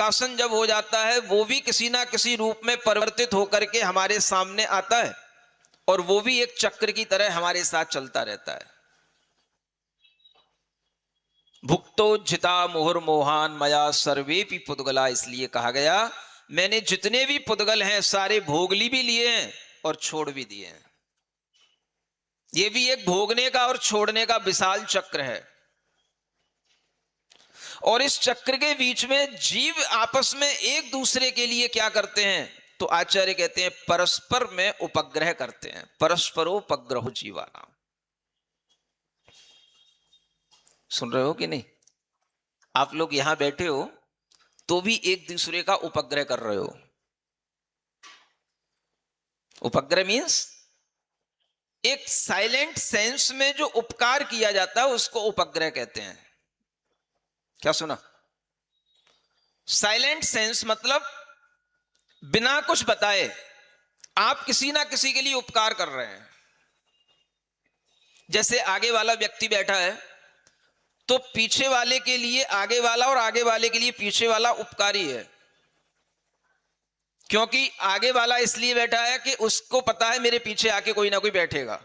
प्रकाशन जब हो जाता है वो भी किसी ना किसी रूप में परिवर्तित होकर के हमारे सामने आता है और वो भी एक चक्र की तरह हमारे साथ चलता रहता है। भुक्तोज्झिता मुहुर्मोहान मया सर्वेपि पुद्गला, इसलिए कहा गया मैंने जितने भी पुद्गल हैं सारे भोगली भी लिए हैं और छोड़ भी दिए हैं। ये भी एक भोगने का और छोड़ने का विशाल चक्र है। और इस चक्र के बीच में जीव आपस में एक दूसरे के लिए क्या करते हैं, तो आचार्य कहते हैं परस्पर में उपग्रह करते हैं। परस्परोपग्रह जीवानाम। सुन रहे हो कि नहीं? आप लोग यहां बैठे हो तो भी एक दूसरे का उपग्रह कर रहे हो। उपग्रह मीन्स एक साइलेंट सेंस में जो उपकार किया जाता है उसको उपग्रह कहते हैं। क्या सुना? साइलेंट सेंस मतलब बिना कुछ बताए आप किसी ना किसी के लिए उपकार कर रहे हैं। जैसे आगे वाला व्यक्ति बैठा है तो पीछे वाले के लिए आगे वाला और आगे वाले के लिए पीछे वाला उपकारी है, क्योंकि आगे वाला इसलिए बैठा है कि उसको पता है मेरे पीछे आके कोई ना कोई बैठेगा,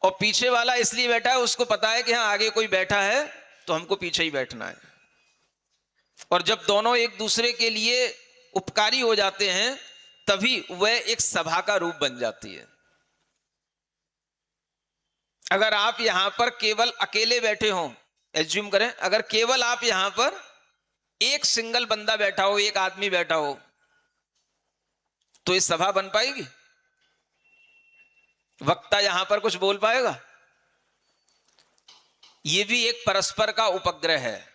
और पीछे वाला इसलिए बैठा है उसको पता है कि हाँ आगे कोई बैठा है तो हमको पीछे ही बैठना है। और जब दोनों एक दूसरे के लिए उपकारी हो जाते हैं तभी वह एक सभा का रूप बन जाती है। अगर आप यहां पर केवल अकेले बैठे हो, एज्यूम करें अगर केवल आप यहां पर एक सिंगल बंदा बैठा हो, एक आदमी बैठा हो, तो ये सभा बन पाएगी? वक्ता यहां पर कुछ बोल पाएगा? ये भी एक परस्पर का उपग्रह है।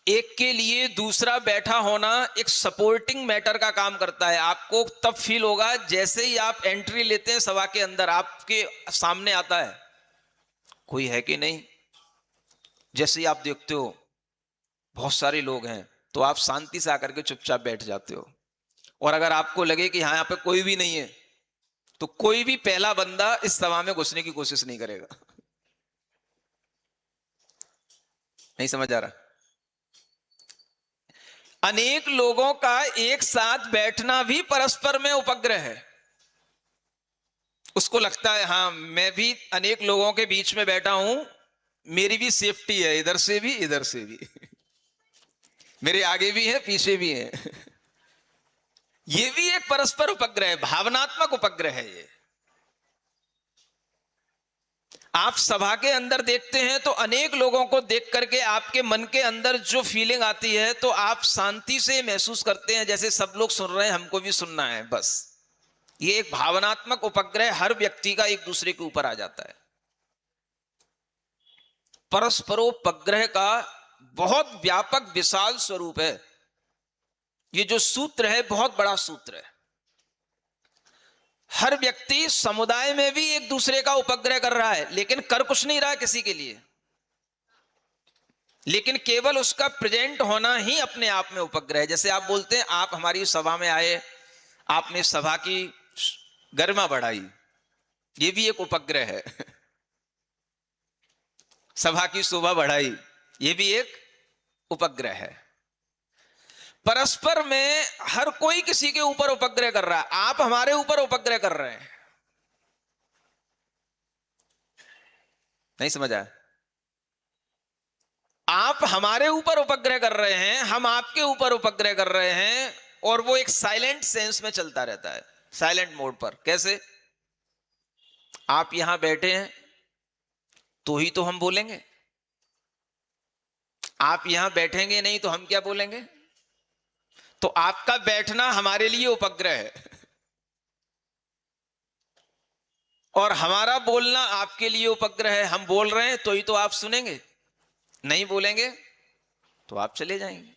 एक के लिए दूसरा बैठा होना एक सपोर्टिंग मैटर का काम करता है। आपको तब फील होगा जैसे ही आप एंट्री लेते हैं सभा के अंदर, आपके सामने आता है कोई है कि नहीं। जैसे ही आप देखते हो बहुत सारे लोग हैं तो आप शांति से आकर के चुपचाप बैठ जाते हो, और अगर आपको लगे कि यहाँ पे कोई भी नहीं है तो कोई भी पहला बंदा इस सभा में घुसने की कोशिश नहीं करेगा। नहीं समझ आ रहा? अनेक लोगों का एक साथ बैठना भी परस्पर में उपग्रह है। उसको लगता है हाँ मैं भी अनेक लोगों के बीच में बैठा हूं, मेरी भी सेफ्टी है, इधर से भी इधर से भी मेरे आगे भी है पीछे भी है। ये भी एक परस्पर उपग्रह है, भावनात्मक उपग्रह है। ये आप सभा के अंदर देखते हैं तो अनेक लोगों को देख करके आपके मन के अंदर जो फीलिंग आती है तो आप शांति से महसूस करते हैं जैसे सब लोग सुन रहे हैं, हमको भी सुनना है बस। ये एक भावनात्मक उपग्रह हर व्यक्ति का एक दूसरे के ऊपर आ जाता है। परस्परोपग्रह का बहुत व्यापक विशाल स्वरूप है। ये जो सूत्र है बहुत बड़ा सूत्र है। हर व्यक्ति समुदाय में भी एक दूसरे का उपग्रह कर रहा है, लेकिन कर कुछ नहीं रहा है किसी के लिए, लेकिन केवल उसका प्रेजेंट होना ही अपने आप में उपग्रह है। जैसे आप बोलते हैं आप हमारी सभा में आए, आपने सभा की गरिमा बढ़ाई, ये भी एक उपग्रह है। सभा की शोभा बढ़ाई, ये भी एक उपग्रह है। परस्पर में हर कोई किसी के ऊपर उपग्रह कर रहा है। आप हमारे ऊपर उपग्रह कर रहे हैं। नहीं समझ आया? आप हमारे ऊपर उपग्रह कर रहे हैं, हम आपके ऊपर उपग्रह कर रहे हैं, और वो एक साइलेंट सेंस में चलता रहता है, साइलेंट मोड पर। कैसे? आप यहां बैठे हैं तो ही तो हम बोलेंगे, आप यहां बैठेंगे नहीं तो हम क्या बोलेंगे? तो आपका बैठना हमारे लिए उपग्रह है, और हमारा बोलना आपके लिए उपग्रह है। हम बोल रहे हैं तो ही तो आप सुनेंगे, नहीं बोलेंगे तो आप चले जाएंगे।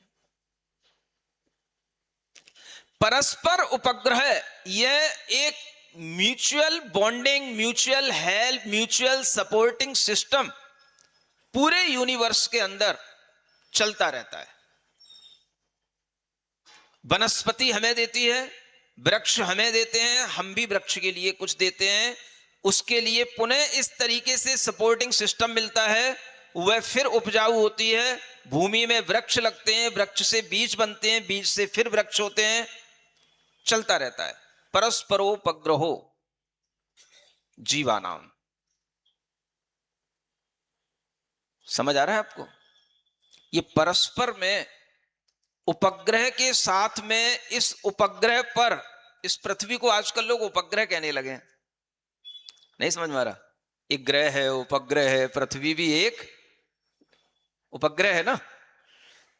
परस्पर उपग्रह यह एक mutual bonding, mutual help, mutual supporting system पूरे यूनिवर्स के अंदर चलता रहता है। वनस्पति हमें देती है, वृक्ष हमें देते हैं, हम भी वृक्ष के लिए कुछ देते हैं, उसके लिए पुनः इस तरीके से सपोर्टिंग सिस्टम मिलता है वह फिर उपजाऊ होती है, भूमि में वृक्ष लगते हैं, वृक्ष से बीज बनते हैं, बीज से फिर वृक्ष होते हैं, चलता रहता है। परस्परोपग्रहो जीवानाम। समझ आ रहा है आपको? ये परस्पर में उपग्रह के साथ में, इस उपग्रह पर, इस पृथ्वी को आजकल लोग उपग्रह कहने लगे। नहीं समझ में आ रहा? एक ग्रह है, उपग्रह है, पृथ्वी भी एक उपग्रह है ना।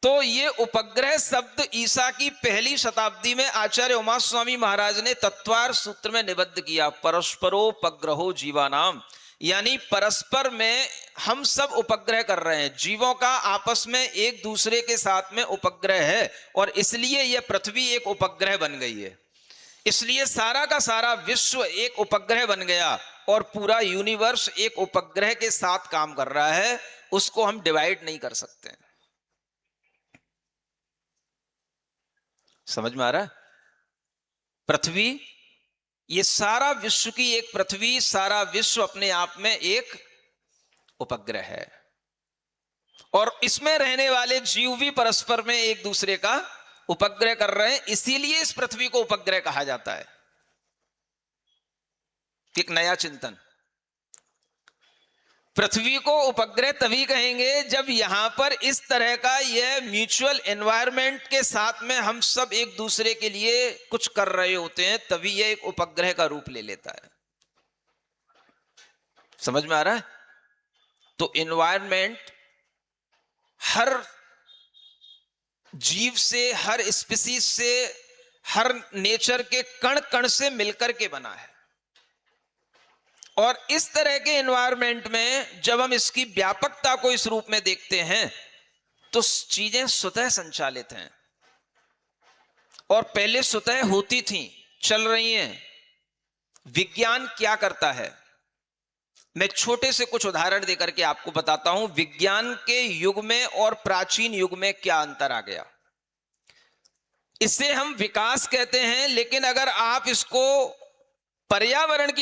तो ये उपग्रह शब्द ईसा की पहली शताब्दी में आचार्य उमा स्वामी महाराज ने तत्वार सूत्र में निबद्ध किया। परस्परोपग्रहो जीवानाम, यानी परस्पर में हम सब उपग्रह कर रहे हैं, जीवों का आपस में एक दूसरे के साथ में उपग्रह है, और इसलिए यह पृथ्वी एक उपग्रह बन गई है। इसलिए सारा का सारा विश्व एक उपग्रह बन गया, और पूरा यूनिवर्स एक उपग्रह के साथ काम कर रहा है। उसको हम डिवाइड नहीं कर सकते। समझ में आ रहा है? पृथ्वी, ये सारा विश्व की एक पृथ्वी, सारा विश्व अपने आप में एक उपग्रह है, और इसमें रहने वाले जीव भी परस्पर में एक दूसरे का उपग्रह कर रहे हैं। इसीलिए इस पृथ्वी को उपग्रह कहा जाता है। एक नया चिंतन, पृथ्वी को उपग्रह तभी कहेंगे जब यहां पर इस तरह का यह म्यूचुअल एनवायरनमेंट के साथ में हम सब एक दूसरे के लिए कुछ कर रहे होते हैं, तभी यह एक उपग्रह का रूप ले लेता है। समझ में आ रहा है? तो एनवायरनमेंट हर जीव से, हर स्पीसीज से, हर नेचर के कण कण से मिलकर के बना है, और इस तरह के एनवायरनमेंट में जब हम इसकी व्यापकता को इस रूप में देखते हैं तो चीजें स्वतः संचालित हैं, और पहले स्वतः होती थी, चल रही हैं। विज्ञान क्या करता है, मैं छोटे से कुछ उदाहरण देकर के आपको बताता हूं। विज्ञान के युग में और प्राचीन युग में क्या अंतर आ गया। इसे हम विकास कहते हैं, लेकिन अगर आप इसको पर्यावरण की